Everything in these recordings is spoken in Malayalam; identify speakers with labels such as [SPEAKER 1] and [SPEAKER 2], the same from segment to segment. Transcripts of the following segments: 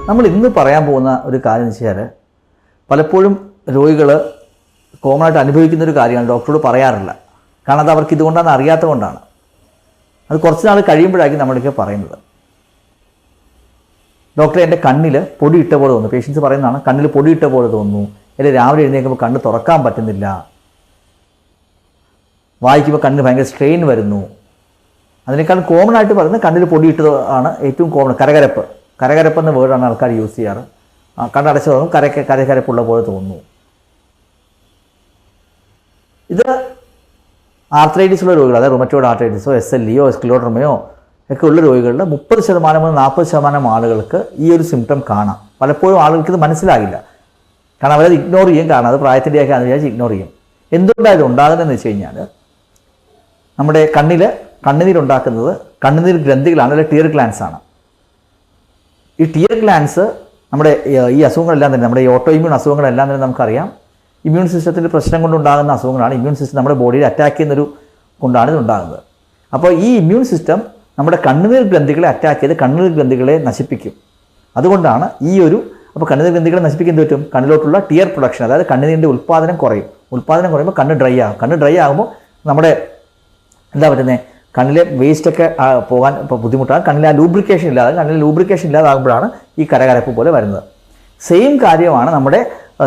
[SPEAKER 1] നമ്മൾ ഇന്ന് പറയാൻ പോകുന്ന ഒരു കാര്യം എന്ന് വെച്ചാൽ പലപ്പോഴും രോഗികൾ കോമൺ ആയിട്ട് അനുഭവിക്കുന്ന ഒരു കാര്യമാണ്, ഡോക്ടറോട് പറയാറില്ല. കാരണം അത് അവർക്ക് ഇതുകൊണ്ടാണ് അറിയാത്തത് കൊണ്ടാണ്. അത് കുറച്ച് നാൾ കഴിയുമ്പോഴായിരിക്കും നമ്മളൊക്കെ പറയുന്നത്. ഡോക്ടറെ എൻ്റെ കണ്ണിൽ പൊടി ഇട്ട പോലെ തോന്നുന്നു. പേഷ്യൻസ് പറയുന്നതാണ്, കണ്ണിൽ പൊടി ഇട്ട പോലെ തോന്നുന്നു, അല്ലെങ്കിൽ രാവിലെ എഴുന്നേൽക്കുമ്പോൾ കണ്ണ് തുറക്കാൻ പറ്റുന്നില്ല, വായിക്കുമ്പോൾ കണ്ണിന് ഭയങ്കര സ്ട്രെയിൻ വരുന്നു. അതിനേക്കാൾ കോമൺ ആയിട്ട് പറയുന്നത് കണ്ണിൽ പൊടി ഇട്ടത് ആണ് ഏറ്റവും കോമൺ. കരകരപ്പ് എന്ന വേർഡാണ് ആൾക്കാർ യൂസ് ചെയ്യാറ്. കണ്ണടച്ച് തോന്നും കരകരപ്പുള്ള പോലെ തോന്നുന്നു. ഇത് ആർത്രൈറ്റിസ് ഉള്ള രോഗികൾ, അതായത് റുമറ്റോയ്ഡ് ആർത്രൈറ്റിസോ SLEയോ സ്ക്ലിയോഡെർമയോ ഒക്കെ ഉള്ള രോഗികളിൽ 30% മുതൽ 40% ആളുകൾക്ക് ഈ ഒരു സിംറ്റം കാണാം. പലപ്പോഴും ആളുകൾക്ക് ഇത് മനസ്സിലാകില്ല, കാരണം അവരത് ഇഗ്നോർ ചെയ്യും. കാരണം അത് പ്രായത്തിൻ്റെയൊക്കെ ആണെന്ന് വിചാരിച്ച് ഇഗ്നോർ ചെയ്യും. എന്തുകൊണ്ടാണ് ഇത് ഉണ്ടാകുന്നതെന്ന് വെച്ച് കഴിഞ്ഞാൽ, നമ്മുടെ കണ്ണുനീരുണ്ടാക്കുന്നത് കണ്ണുനീർ ഗ്രന്ഥികളാണ്, അല്ലെങ്കിൽ ടിയർ ഗ്ലാൻസ് ആണ്. ഈ ടിയർ ഗ്ലാൻസ് നമ്മുടെ ഈ അസുഖങ്ങളെല്ലാം തന്നെ, നമ്മുടെ ഈ ഓട്ടോ ഇമ്മ്യൂൺ അസുഖങ്ങളെല്ലാം തന്നെ നമുക്കറിയാം ഇമ്മ്യൂൺ സിസ്റ്റത്തിൻ്റെ പ്രശ്നം കൊണ്ടുണ്ടാകുന്ന അസുഖങ്ങളാണ്. ഇമ്മ്യൂൺ സിസ്റ്റം നമ്മുടെ ബോഡിയിൽ അറ്റാക്ക് ചെയ്യുന്നൊരു കൊണ്ടാണ് ഇതുണ്ടാകുന്നത്. അപ്പോൾ ഈ ഇമ്മ്യൂൺ സിസ്റ്റം നമ്മുടെ കണ്ണുനീർ ഗ്രന്ഥികളെ അറ്റാക്ക് ചെയ്ത് കണ്ണുനീർ ഗ്രന്ഥികളെ നശിപ്പിക്കും. അതുകൊണ്ടാണ് അപ്പോൾ കണ്ണുനീർ ഗ്രന്ഥികളെ നശിപ്പിക്കാൻ പറ്റും, കണ്ണിലോട്ടുള്ള ടിയർ പ്രൊഡക്ഷൻ, അതായത് കണ്ണുനീരിൻ്റെ ഉൽപ്പാദനം കുറയും. ഉൽപ്പാദനം കുറയുമ്പോൾ കണ്ണ് ഡ്രൈ ആകും. കണ്ണ് ഡ്രൈ ആകുമ്പോൾ നമ്മുടെ എന്താ പറ്റുന്നത്, കണ്ണിലെ വേസ്റ്റൊക്കെ പോകാൻ ഇപ്പോൾ ബുദ്ധിമുട്ടാണ്. കണ്ണിലെ ആ ലൂബ്രിക്കേഷൻ ഇല്ലാതാകുമ്പോഴാണ് ഈ കരകരപ്പ് പോലെ വരുന്നത്. സെയിം കാര്യമാണ്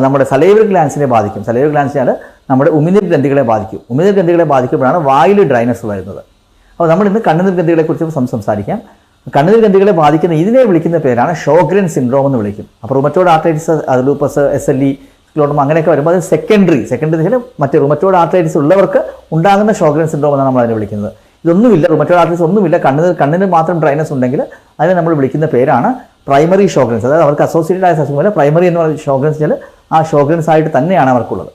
[SPEAKER 1] നമ്മുടെ സലൈവറി ഗ്ലാൻസിനെ ബാധിക്കും. സലൈവറി ഗ്ലാൻസിനാൽ നമ്മുടെ ഉമിനീർ ഗ്രന്ഥികളെ ബാധിക്കും. ഉമിനീർ ഗ്രന്ഥികളെ ബാധിക്കുമ്പോഴാണ് വായിൽ ഡ്രൈനസ് വരുന്നത്. അപ്പോൾ നമ്മൾ ഇന്ന് കണ്ണുനീർ ഗ്രന്ഥികളെക്കുറിച്ച് സംസാരിക്കാം. കണ്ണുനീർ ഗ്രന്ഥികളെ ബാധിക്കുന്ന ഇതിനെ വിളിക്കുന്ന പേരാണ് ഷോഗ്രെൻ സിൻഡ്രോം എന്ന് വിളിക്കും. അപ്പോൾ റുമറ്റോയ്ഡ് ആർത്രൈറ്റിസ്, ലൂപ്പസ്, SLE, സ്ക്ലിയോഡെർമ അങ്ങനെയൊക്കെ വരുമ്പോൾ അത് സെക്കൻഡറി എന്ന് വെച്ചാൽ മറ്റേ റുമറ്റോയ്ഡ് ആർത്രൈറ്റിസ് ഉള്ളവർക്ക് ഉണ്ടാകുന്ന ഷോഗ്രെൻ സിൻഡ്രോം എന്നാണ് നമ്മൾ അതിനെ വിളിക്കുന്നത്. ഇതൊന്നുമില്ല, റുമറ്റോയ്ഡ് ആർത്രൈറ്റിസ് ഒന്നുമില്ല, കണ്ണിന് മാത്രം ഡ്രൈനസ് ഉണ്ടെങ്കിൽ അതിനെ നമ്മൾ വിളിക്കുന്ന പേരാണ് പ്രൈമറി ഷോഗ്രെൻസ്. അതായത് അവർക്ക് അസോസിയേറ്റഡ് ആയ അസുഖമല്ല, പ്രൈമറി എന്ന് പറയുന്ന ഷോഗ്രെൻസ് വെച്ചാൽ ആ ഷോഗ്രെൻസ് ആയിട്ട് തന്നെയാണ് അവർക്കുള്ളത്.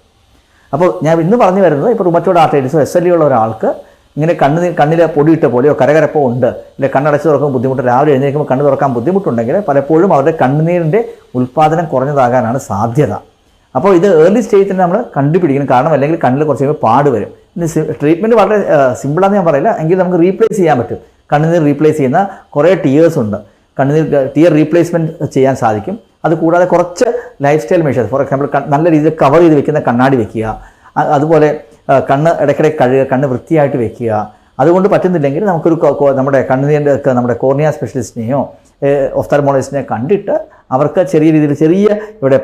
[SPEAKER 1] അപ്പോൾ ഞാൻ ഇന്ന് പറഞ്ഞു വരുന്നത്, ഇപ്പോൾ റുമറ്റോയ്ഡ് ആർത്രൈറ്റിസോ SLE ഉള്ള ഒരാൾക്ക് ഇങ്ങനെ കണ്ണിൽ പൊടിയിട്ട പോലെയോ കരകരപ്പോ ഉണ്ട്, അല്ലെങ്കിൽ കണ്ണടച്ച് തുറക്കാൻ ബുദ്ധിമുട്ട്, രാവിലെ എഴുന്നേൽക്കുമ്പോൾ കണ്ണ് തുറക്കാൻ ബുദ്ധിമുട്ടുണ്ടെങ്കിൽ പലപ്പോഴും അവരുടെ കണ്ണുനീരിൻ്റെ ഉൽപ്പാദനം കുറഞ്ഞതാകാനാണ് സാധ്യത. അപ്പോൾ ഇത് ഏർലി സ്റ്റേജിൽ തന്നെ നമ്മൾ കണ്ടുപിടിക്കണം. കാരണം അല്ലെങ്കിൽ കണ്ണിൽ കുറച്ച് കഴിയുമ്പോൾ പാട് വരും. ട്രീറ്റ്മെൻറ്റ് വളരെ സിമ്പിളാണെന്ന് ഞാൻ പറയില്ല, എങ്കിൽ നമുക്ക് റീപ്ലേസ് ചെയ്യാൻ പറ്റും. കണ്ണുനീർ റീപ്ലേസ് ചെയ്യുന്ന കുറേ ടിയേഴ്സ് ഉണ്ട്. ടിയർ റീപ്ലേസ്മെൻറ്റ് ചെയ്യാൻ സാധിക്കും. അതുകൂടാതെ കുറച്ച് life style measures, for example നല്ല രീതിയിൽ കവർ ചെയ്ത് വെക്കുന്ന കണ്ണാടി വെക്കുക, അതുപോലെ കണ്ണ് ഇടയ്ക്കിടെ കഴുകുക, കണ്ണ് വൃത്തിയായിട്ട് വെക്കുക. അതുകൊണ്ട് പറ്റുന്നില്ലെങ്കിൽ നമുക്കൊരു നമ്മുടെ കണ്ണിൻ്റെ നമ്മുടെ കോർണിയ സ്പെഷ്യലിസ്റ്റിനെയോ ഒഫ്താൽമോളജിസ്റ്റിനെ കണ്ടിട്ട് അവർക്ക് ചെറിയ ഇവിടെ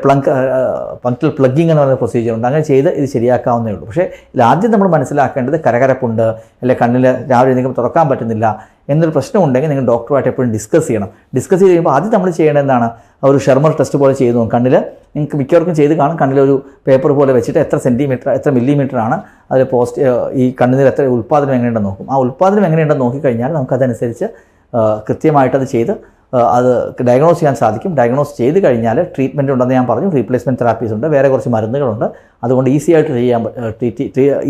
[SPEAKER 1] പങ്ക്ടൽ പ്ലഗിങ് എന്ന് പറയുന്ന പ്രൊസീജിയർ ഉണ്ട്. അങ്ങനെ ചെയ്ത് ഇത് ശരിയാക്കാവുന്നേ ഉള്ളൂ. പക്ഷേ ആദ്യം നമ്മൾ മനസ്സിലാക്കേണ്ടത് കരകരപ്പുണ്ട്, അല്ലെങ്കിൽ കണ്ണിൽ രാവിലെ എന്തെങ്കിലും തുറക്കാൻ പറ്റുന്നില്ല എന്നൊരു പ്രശ്നമുണ്ടെങ്കിൽ നിങ്ങൾ ഡോക്ടറുമായിട്ട് എപ്പോഴും ഡിസ്കസ് ചെയ്യണം. ഡിസ്കസ് ചെയ്ത് കഴിയുമ്പോൾ ആദ്യം നമ്മൾ ചെയ്യേണ്ടത് എന്താണ്, ഒരു ഷെർമർ ടെസ്റ്റ് പോലെ ചെയ്തു നോക്കും. കണ്ണിൽ നിങ്ങൾക്ക് മിക്കവർക്കും ചെയ്ത് കാണും. കണ്ണിലൊരു പേപ്പർ പോലെ വെച്ചിട്ട് എത്ര മില്ലിമീറ്റർ ആണ് അതിൽ ഈ കണ്ണിൽ എത്ര ഉൽപ്പാദനം എങ്ങനെയുണ്ടെന്ന് നോക്കും. ആ ഉൽപ്പാദനം എങ്ങനെയുണ്ടെന്ന് നോക്കിക്കഴിഞ്ഞാൽ നമുക്കതനുസരിച്ച് കൃത്യമായിട്ടത് ചെയ്ത് അത് ഡയഗ്നോസ് ചെയ്യാൻ സാധിക്കും. ഡയഗ്നോസ് ചെയ്ത് കഴിഞ്ഞാൽ ട്രീറ്റ്മെൻറ്റ് ഉണ്ടെന്ന് ഞാൻ പറഞ്ഞു. റീപ്ലേസ്മെൻറ്റ് തെറാപ്പീസ് ഉണ്ട്, വേറെ കുറച്ച് മരുന്നുകളുണ്ട്. അതുകൊണ്ട് ഈസിയായിട്ട്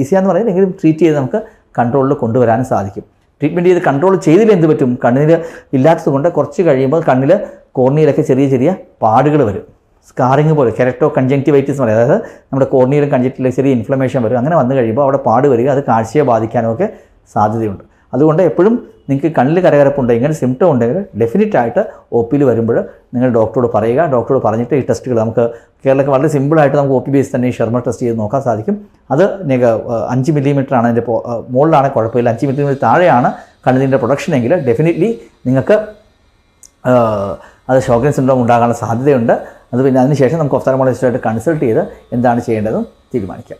[SPEAKER 1] ഈസിയാന്ന് പറയുന്നത് എങ്കിലും ട്രീറ്റ് ചെയ്ത് നമുക്ക് കൺട്രോളിൽ കൊണ്ടുവരാനും സാധിക്കും. ട്രീറ്റ്മെൻറ്റ് ചെയ്ത് കൺട്രോൾ ചെയ്തില്ല എന്ത് പറ്റും, കണ്ണിൽ ഇല്ലാത്തത് കൊണ്ട് കുറച്ച് കഴിയുമ്പോൾ കണ്ണിൽ കോർണിയയിലൊക്കെ ചെറിയ പാടുകൾ വരും. സ്കാറിങ് പോലെ കെരക്ടോ കൺജങ്ക്റ്റിവൈറ്റിസ് എന്ന് പറയും. അതായത് നമ്മുടെ കോർണിയയിലും കൺജങ്ക്റ്റിലും ചെറിയ ഇൻഫ്ലമേഷൻ വരും. അങ്ങനെ വന്നു കഴിയുമ്പോൾ അവിടെ പാട് വരിക, അത് കാഴ്ചയെ ബാധിക്കാനും ഒക്കെ സാധ്യതയുണ്ട്. അതുകൊണ്ട് എപ്പോഴും നിങ്ങൾക്ക് കണ്ണിൽ കരകരപ്പുണ്ടെങ്കിൽ, ഇങ്ങനെ സിംറ്റം ഉണ്ടെങ്കിൽ ഡെഫിനറ്റായിട്ട് OP വരുമ്പോൾ നിങ്ങൾ ഡോക്ടറോട് പറയുക. ഡോക്ടറോട് പറഞ്ഞിട്ട് ഈ ടെസ്റ്റുകൾ നമുക്ക് കേരളത്തിൽ വളരെ സിമ്പിളായിട്ട് നമുക്ക് OP ബേസ് തന്നെ ഈ ഷെർമർ ടെസ്റ്റ് ചെയ്ത് നോക്കാൻ സാധിക്കും. അത് 5 മില്ലിമീറ്ററാണ് അതിൻ്റെ മുകളിലാണ് കുഴപ്പമില്ല, 5 മില്ലിമീറ്റർ താഴെയാണ് കണ്ണിൻ്റെ പ്രൊഡക്ഷനെങ്കിൽ ഡെഫിനറ്റ്ലി നിങ്ങൾക്ക് അത് ഷോഗ്രെൻ സിൻഡ്രോം ഉണ്ടാകാനുള്ള സാധ്യതയുണ്ട്. അത് പിന്നെ അതിനുശേഷം നമുക്ക് ഒഫ്താൽമോളജിസ്റ്റുമായിട്ട് കൺസൾട്ട് ചെയ്ത് എന്താണ് ചെയ്യേണ്ടതെന്ന് തീരുമാനിക്കാം.